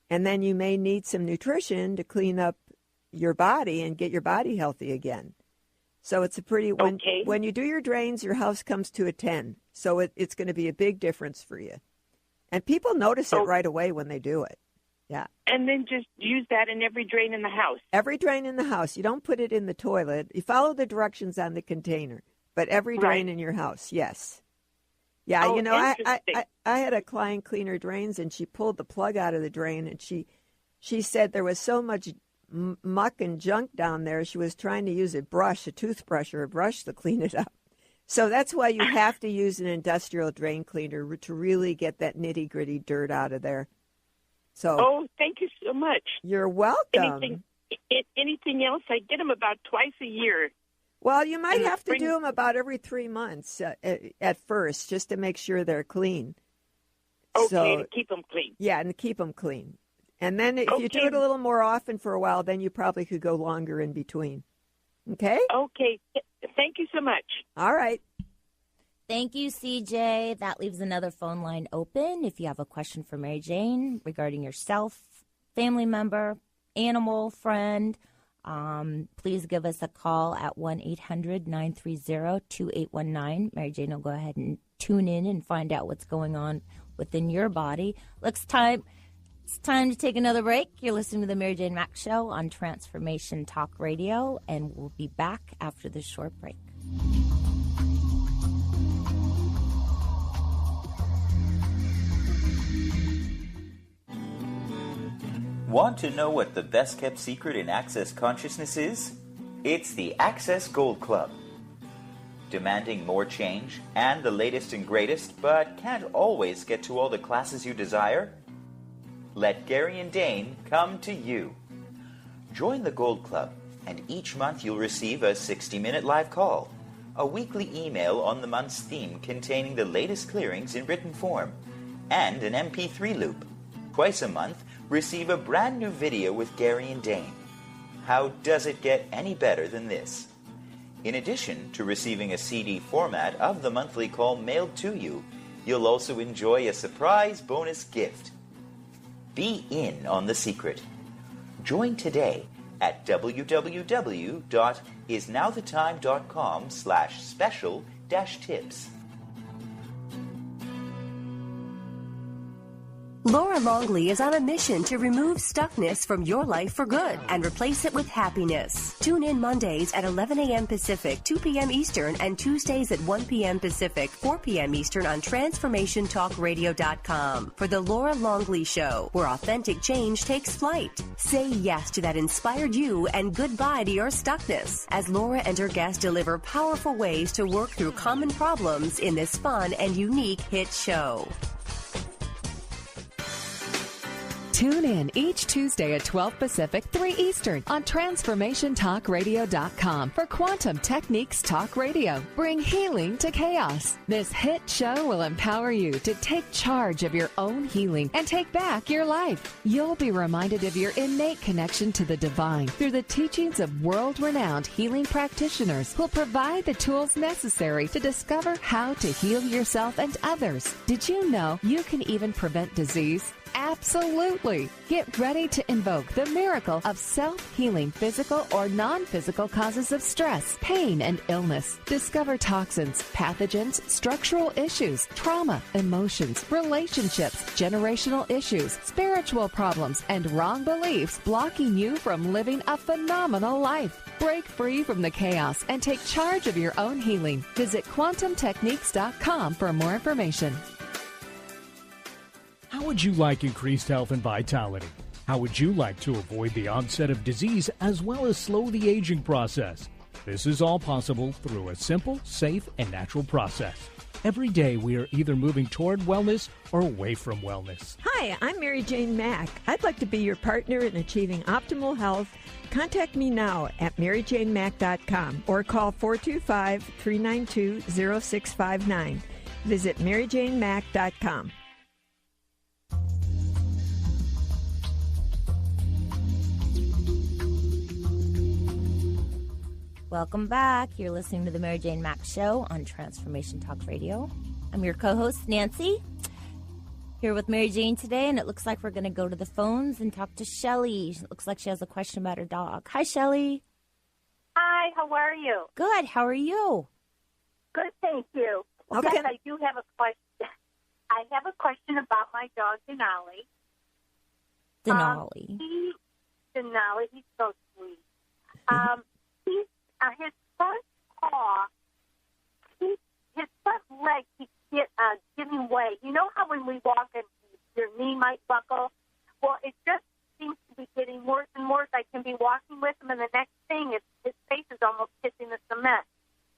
And then you may need some nutrition to clean up your body and get your body healthy again. So it's when you do your drains, your house comes to a 10. So it's going to be a big difference for you. And people notice it right away when they do it. Yeah.
And then just use that in every drain in the house.
Every drain in the house. You don't put it in the toilet. You follow the directions on the container. But every drain in your house, yes. Yeah, I had a client clean her drains, and she pulled the plug out of the drain, and she said there was so much muck and junk down there, she was trying to use a toothbrush or a brush to clean it up. So that's why you have to use an industrial drain cleaner to really get that nitty-gritty dirt out of there. So,
thank you so much.
You're welcome.
Anything else? I get them about twice a year.
Well, you might have to do them about every 3 months at first, just to make sure they're clean.
Okay, to keep them clean.
Yeah, and keep them clean. And then if you do it a little more often for a while, then you probably could go longer in between. Okay?
Okay. Thank you so much.
All right.
Thank you, CJ. That leaves another phone line open. If you have a question for Mary Jane regarding yourself, family member, animal, friend, please give us a call at 1-800-930-2819. Mary Jane will go ahead and tune in and find out what's going on within your body. It's time to take another break. You're listening to the Mary Jane Mack Show on Transformation Talk Radio, and we'll be back after this short break.
Want to know what the best-kept secret in Access Consciousness is? It's the Access Gold Club. Demanding more change and the latest and greatest, but can't always get to all the classes you desire? Let Gary and Dane come to you. Join the Gold Club, and each month you'll receive a 60-minute live call, a weekly email on the month's theme containing the latest clearings in written form, and an MP3 loop. Twice a month, receive a brand new video with Gary and Dane. How does it get any better than this? In addition to receiving a CD format of the monthly call mailed to you, you'll also enjoy a surprise bonus gift. Be in on the secret. Join today at www.isnowthetime.com/special-tips.
Laura Longley is on a mission to remove stuckness from your life for good and replace it with happiness. Tune in Mondays at 11 a.m. Pacific, 2 p.m. Eastern, and Tuesdays at 1 p.m. Pacific, 4 p.m. Eastern on TransformationTalkRadio.com for The Laura Longley Show, where authentic change takes flight. Say yes to that inspired you and goodbye to your stuckness as Laura and her guests deliver powerful ways to work through common problems in this fun and unique hit show.
Tune in each Tuesday at 12 Pacific, 3 Eastern on TransformationTalkRadio.com for Quantum Techniques Talk Radio. Bring healing to chaos. This hit show will empower you to take charge of your own healing and take back your life. You'll be reminded of your innate connection to the divine through the teachings of world-renowned healing practitioners who'll provide the tools necessary to discover how to heal yourself and others. Did you know you can even prevent disease? Absolutely. Get ready to invoke the miracle of self-healing physical or non-physical causes of stress, pain, and illness. Discover toxins, pathogens, structural issues, trauma, emotions, relationships, generational issues, spiritual problems, and wrong beliefs blocking you from living a phenomenal life. Break free from the chaos and take charge of your own healing. Visit quantumtechniques.com for more information.
How would you like increased health and vitality? How would you like to avoid the onset of disease as well as slow the aging process? This is all possible through a simple, safe, and natural process. Every day we are either moving toward wellness or away from wellness.
Hi, I'm Mary Jane Mack. I'd like to be your partner in achieving optimal health. Contact me now at maryjanemack.com or call 425-392-0659. Visit maryjanemack.com.
Welcome back. You're listening to the Mary Jane Mack Show on Transformation Talk Radio. I'm your co-host, Nancy, here with Mary Jane today, and it looks like we're going to go to the phones and talk to Shelly. It looks like she has a question about her dog. Hi, Shelly.
Hi, how are you?
Good. How are you?
Good, thank you.
Okay.
Yes, I do have a question. I have a question about my dog, Denali.
Denali.
Denali, he's so sweet. His front paw, his front leg keeps giving way. You know how when we walk and your knee might buckle? Well, it just seems to be getting worse and worse. I can be walking with him, and the next thing, his face is almost hitting the cement.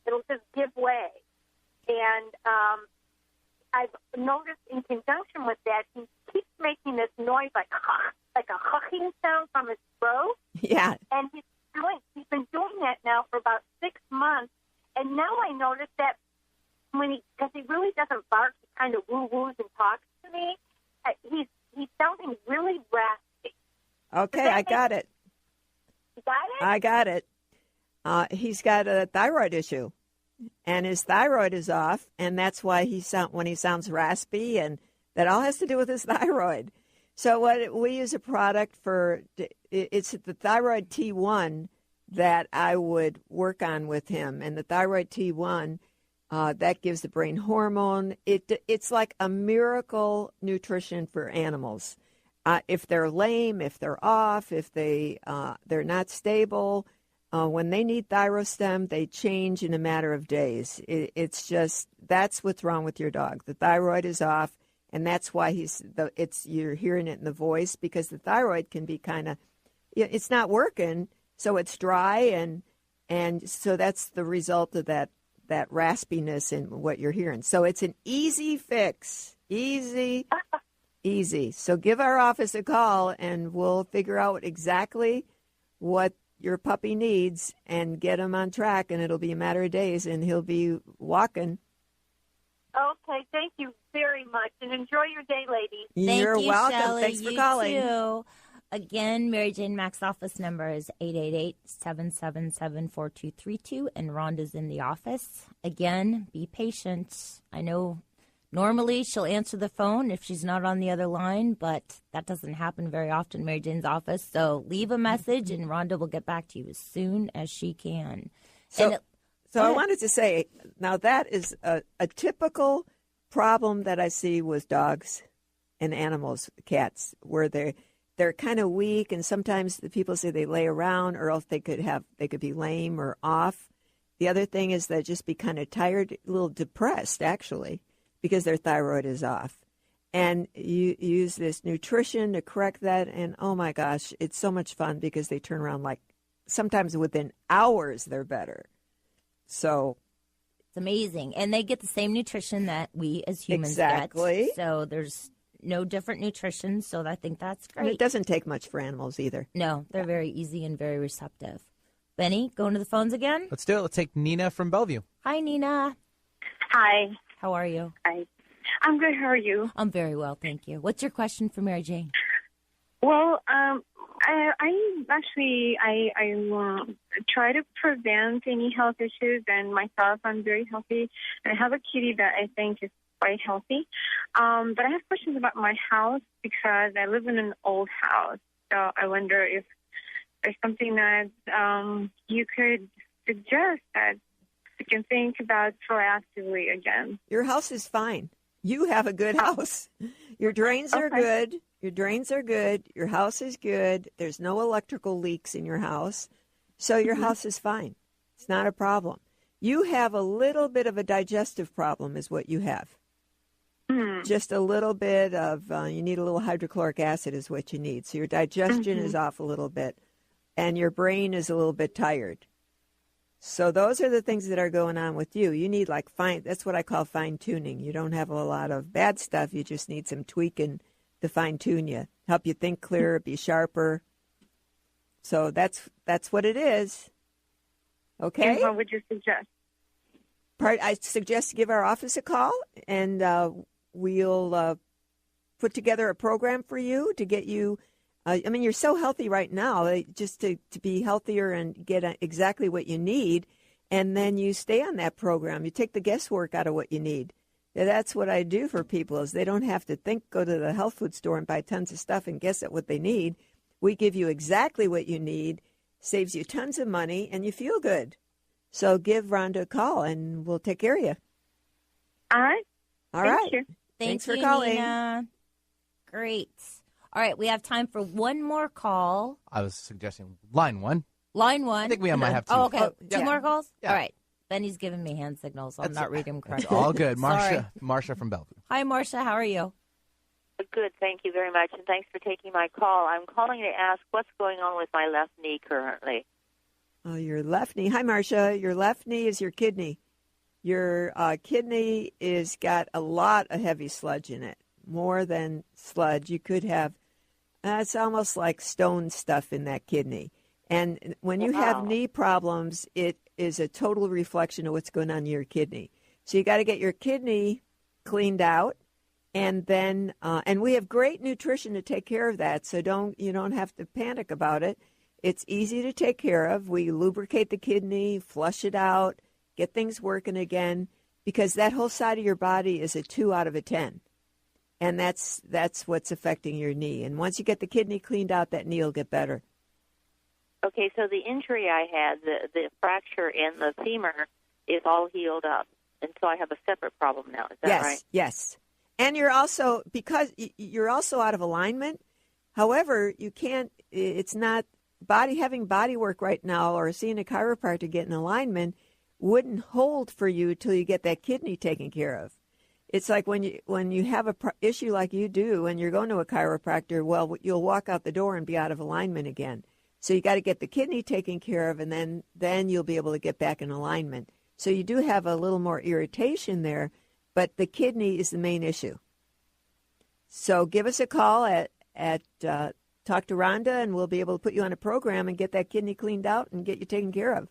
It'll just give way. And I've noticed in conjunction with that, he keeps making this noise like a hucking sound from his throat.
Yeah.
And he's been doing that now for about 6 months, and now I notice that because he really doesn't bark, he kind of woo-woos and talks to me. He's sounding really raspy.
Okay, I got it.
You got it?
I got it. He's got a thyroid issue, and his thyroid is off, and that's why when he sounds raspy, and that all has to do with his thyroid. So we use a product for, it's the thyroid T1 that I would work on with him. And the thyroid T1, that gives the brain hormone. It's like a miracle nutrition for animals. If they're lame, if they're off, if they're not stable, when they need Thyrostem, they change in a matter of days. It's just, that's what's wrong with your dog. The thyroid is off. And that's why you're hearing it in the voice, because the thyroid can be kind of, it's not working, so it's dry, and so that's the result of that raspiness in what you're hearing. So it's an easy fix, easy. So give our office a call, and we'll figure out exactly what your puppy needs and get him on track, and it'll be a matter of days, and he'll be walking.
Okay, thank you very much, and enjoy your day, ladies.
You're welcome.
Shelley.
Thanks for calling.
Too. Again, Mary Jane Mack's office number is 888-777-4232, and Rhonda's in the office. Again, be patient. I know normally she'll answer the phone if she's not on the other line, but that doesn't happen very often in Mary Jane's office. So leave a message, and Rhonda will get back to you as soon as she can.
So I wanted to say, now that is a typical problem that I see with dogs and animals, cats, where they're kind of weak, and sometimes the people say they lay around, or else they could be lame or off. The other thing is they just be kind of tired, a little depressed, actually, because their thyroid is off. And you use this nutrition to correct that, and oh my gosh, it's so much fun because they turn around like sometimes within hours they're better. So
it's amazing. And they get the same nutrition that we as humans
exactly.
get. So there's no different nutrition. So I think that's great.
And it doesn't take much for animals either.
No, they're very easy and very receptive. Benny, going to the phones again?
Let's do it. Let's take Nina from Bellevue.
Hi, Nina.
Hi.
How are you?
Hi. I'm good. How are you?
I'm very well, thank you. What's your question for Mary Jane?
Well, I try to prevent any health issues, and myself, I'm very healthy. I have a kitty that I think is quite healthy. But I have questions about my house because I live in an old house. So I wonder if there's something that you could suggest that we can think about proactively again.
Your house is fine. You have a good house. Your drains are good. Your drains are good. Your house is good. There's no electrical leaks in your house. So your house is fine. It's not a problem. You have a little bit of a digestive problem is what you have. Just a little bit of, you need a little hydrochloric acid is what you need. So your digestion is off a little bit. And your brain is a little bit tired. So those are the things that are going on with you. You need that's what I call fine tuning. You don't have a lot of bad stuff. You just need some tweaking to fine tune you, help you think clearer, be sharper. So that's what it is. Okay.
And what would you suggest?
I suggest give our office a call, and we'll put together a program for you to get you. You're so healthy right now, just to be healthier and get exactly what you need, and then you stay on that program. You take the guesswork out of what you need. That's what I do for people, is they don't have to go to the health food store and buy tons of stuff and guess at what they need. We give you exactly what you need, saves you tons of money, and you feel good. So give Rhonda a call, and we'll take care of you.
All right.
All right.
Thank you.
Thanks for calling.
Nina. Great. All right, we have time for one more call.
I was suggesting line one.
Line one.
I think we might have two.
Oh, okay.
Yeah.
Two more calls?
Yeah.
All right. Benny's giving me hand signals. So I'm not reading them correctly.
It's all good.
Sorry.
Marsha from Bellevue.
Hi, Marsha. How are you?
Good. Thank you very much, and thanks for taking my call. I'm calling to ask what's going on with my left knee currently.
Oh, your left knee. Hi, Marsha. Your left knee is your kidney. Your kidney is got a lot of heavy sludge in it, more than sludge. You could have, it's almost like stone stuff in that kidney. And when you have knee problems, it is a total reflection of what's going on in your kidney. So you got to get your kidney cleaned out, and then and we have great nutrition to take care of that. So you don't have to panic about it. It's easy to take care of. We lubricate the kidney, flush it out, get things working again, because that whole side of your body is a 2 out of a 10. And that's what's affecting your knee. And once you get the kidney cleaned out, that knee will get better.
Okay, so the injury I had, the fracture in the femur, is all healed up. And so I have a separate problem now. Is that right?
Yes. And you're also, because you're also out of alignment. However, you can't, it's not, having body work right now or seeing a chiropractor get in alignment wouldn't hold for you till you get that kidney taken care of. It's like when you have a issue like you do and you're going to a chiropractor, well, you'll walk out the door and be out of alignment again. So you got to get the kidney taken care of, and then you'll be able to get back in alignment. So you do have a little more irritation there, but the kidney is the main issue. So give us a call at talk to Rhonda, and we'll be able to put you on a program and get that kidney cleaned out and get you taken care of.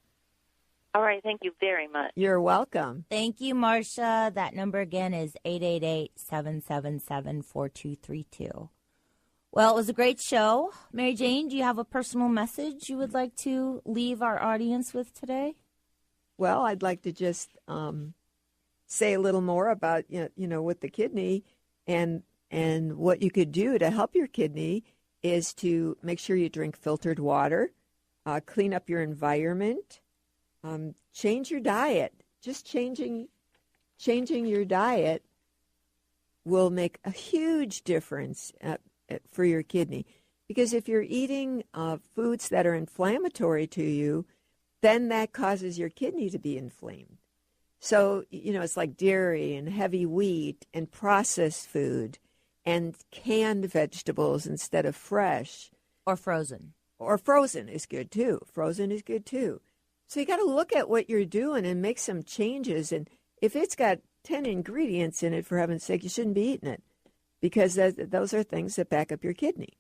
All right. Thank you very much.
You're welcome.
Thank you, Marsha. That number again is 888-777-4232. Well, it was a great show. Mary Jane, do you have a personal message you would like to leave our audience with today?
Well, I'd like to just say a little more about, with the kidney and what you could do to help your kidney is to make sure you drink filtered water, clean up your environment, change your diet. Just changing your diet will make a huge difference for your kidney. Because if you're eating foods that are inflammatory to you, then that causes your kidney to be inflamed. So, it's like dairy and heavy wheat and processed food and canned vegetables instead of fresh.
Or frozen.
Or frozen is good, too. Frozen is good, too. So you got to look at what you're doing and make some changes. And if it's got 10 ingredients in it, for heaven's sake, you shouldn't be eating it, because those are things that back up your kidney.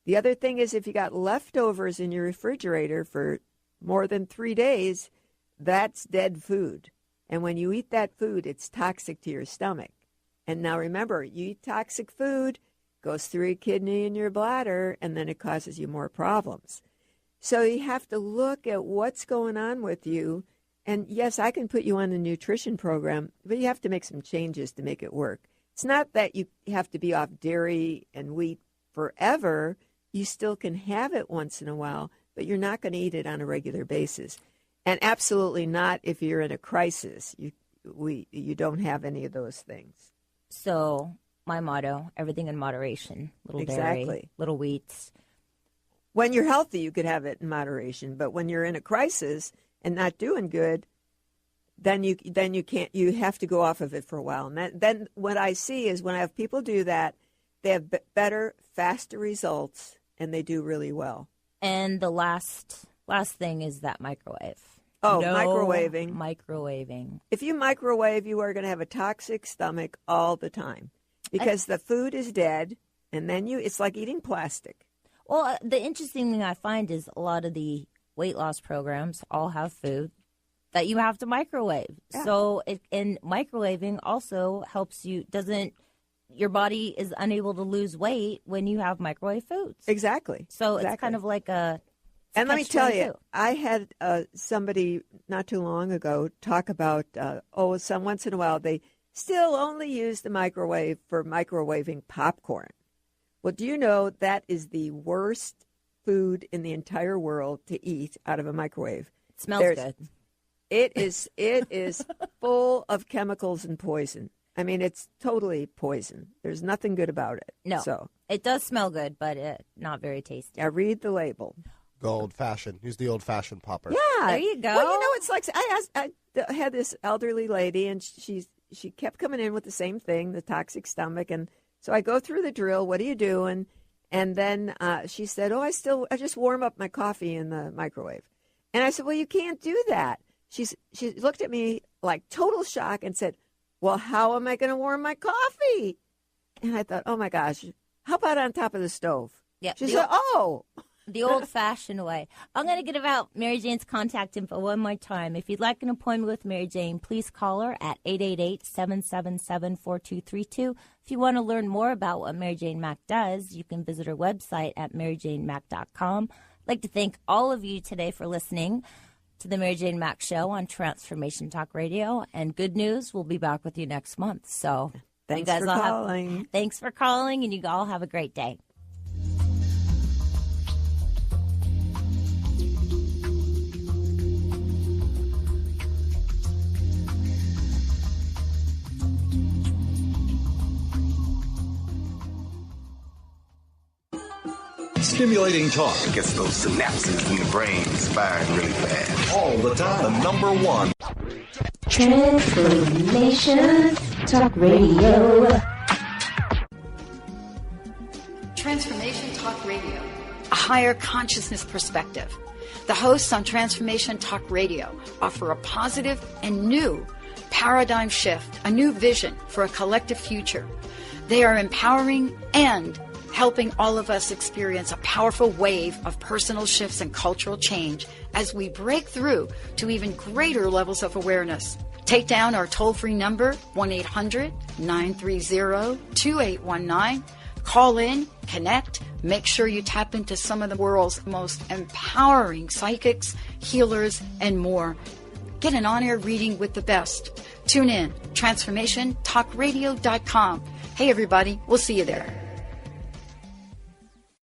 The other thing is, if you got leftovers in your refrigerator for more than 3 days, that's dead food. And when you eat that food, it's toxic to your stomach. And now remember, you eat toxic food, goes through your kidney and your bladder, and then it causes you more problems. So you have to look at what's going on with you. And yes, I can put you on a nutrition program, but you have to make some changes to make it work. It's not that you have to be off dairy and wheat forever. You still can have it once in a while, but you're not going to eat it on a regular basis. And absolutely not if you're in a crisis. You don't have any of those things.
So my motto, everything in moderation. Little dairy, little wheats.
When you're healthy, you could have it in moderation. But when you're in a crisis and not doing good, then you can't. You have to go off of it for a while. And then what I see is when I have people do that, they have better, faster results, and they do really well.
And the last thing is that microwave.
Oh,
No
microwaving. If you microwave, you are going to have a toxic stomach all the time because the food is dead, and then it's like eating plastic.
Well, the interesting thing I find is a lot of the weight loss programs all have food that you have to microwave.
Yeah.
So, and microwaving also helps you, your body is unable to lose weight when you have microwave foods.
Exactly.
So it's kind of like a...
And let me tell you, I had somebody not too long ago talk about, some once in a while they still only use the microwave for microwaving popcorn. Well, do you know that is the worst food in the entire world to eat out of a microwave?
It smells good.
It is full of chemicals and poison. I mean, it's totally poison. There's nothing good about it.
No,
so
it does smell good, but not very tasty.
Yeah, read the label.
Go old-fashioned. Use the old-fashioned popper.
Yeah.
There you go.
Well, it's like I had this elderly lady, and she kept coming in with the same thing, the toxic stomach. And so I go through the drill. What are you doing? And then she said, I just warm up my coffee in the microwave. And I said, well, you can't do that. She looked at me like total shock and said, well, how am I going to warm my coffee? And I thought, oh, my gosh, how about on top of the stove?
Yeah.
She said,
the old-fashioned way. I'm going to give out Mary Jane's contact info one more time. If you'd like an appointment with Mary Jane, please call her at 888-777-4232. If you want to learn more about what Mary Jane Mack does, you can visit her website at maryjanemack.com. I'd like to thank all of you today for listening to the Mary Jane Mack Show on Transformation Talk Radio. And good news, we'll be back with you next month. So
thanks
you guys
for
all
calling.
Thanks for calling, and you all have a great day.
Stimulating talk gets those synapses in the brain firing really fast. All the time. The number one.
Transformation Talk Radio.
Transformation Talk Radio. A higher consciousness perspective. The hosts on Transformation Talk Radio offer a positive and new paradigm shift, a new vision for a collective future. They are empowering and helping all of us experience a powerful wave of personal shifts and cultural change as we break through to even greater levels of awareness. Take down our toll-free number, 1-800-930-2819. Call in, connect, make sure you tap into some of the world's most empowering psychics, healers, and more. Get an on-air reading with the best. Tune in, transformationtalkradio.com. Hey everybody, we'll see you there.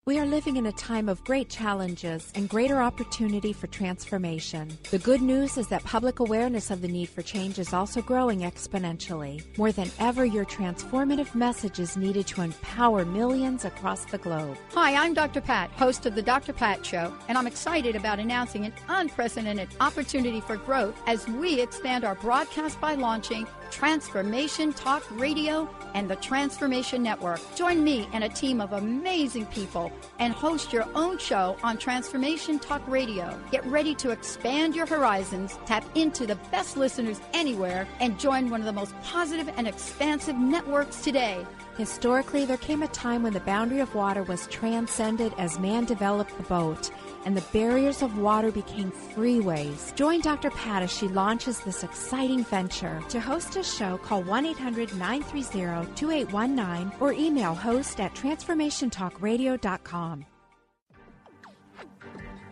We are living in a time of great challenges and greater opportunity for transformation. The good news is that public awareness of the need for change is also growing exponentially. More than ever, your transformative message is needed to empower millions across the globe.
Hi, I'm Dr. Pat, host of The Dr. Pat Show, and I'm excited about announcing an unprecedented opportunity for growth as we expand our broadcast by launching Transformation Talk Radio and the Transformation Network. Join me and a team of amazing people and host your own show on Transformation Talk Radio. Get ready to expand your horizons, tap into the best listeners anywhere, and join one of the most positive and expansive networks today.
Historically, there came a time when the boundary of water was transcended as man developed the boat, and the barriers of water became freeways. Join Dr. Pat as she launches this exciting venture. To host a show, call 1-800-930-2819 or email host@transformationtalkradio.com.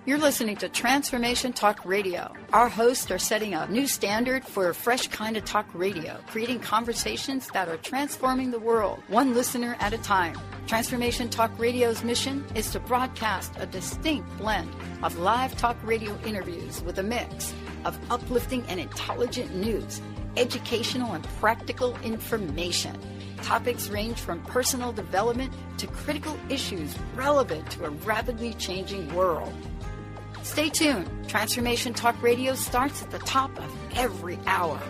You're listening to Transformation Talk Radio. Our hosts are setting a new standard for a fresh kind of talk radio, creating conversations that are transforming the world, one listener at a time. Transformation Talk Radio's mission is to broadcast a distinct blend of live talk radio interviews with a mix of uplifting and intelligent news, educational and practical information. Topics range from personal development to critical issues relevant to a rapidly changing world. Stay tuned. Transformation Talk Radio starts at the top of every hour.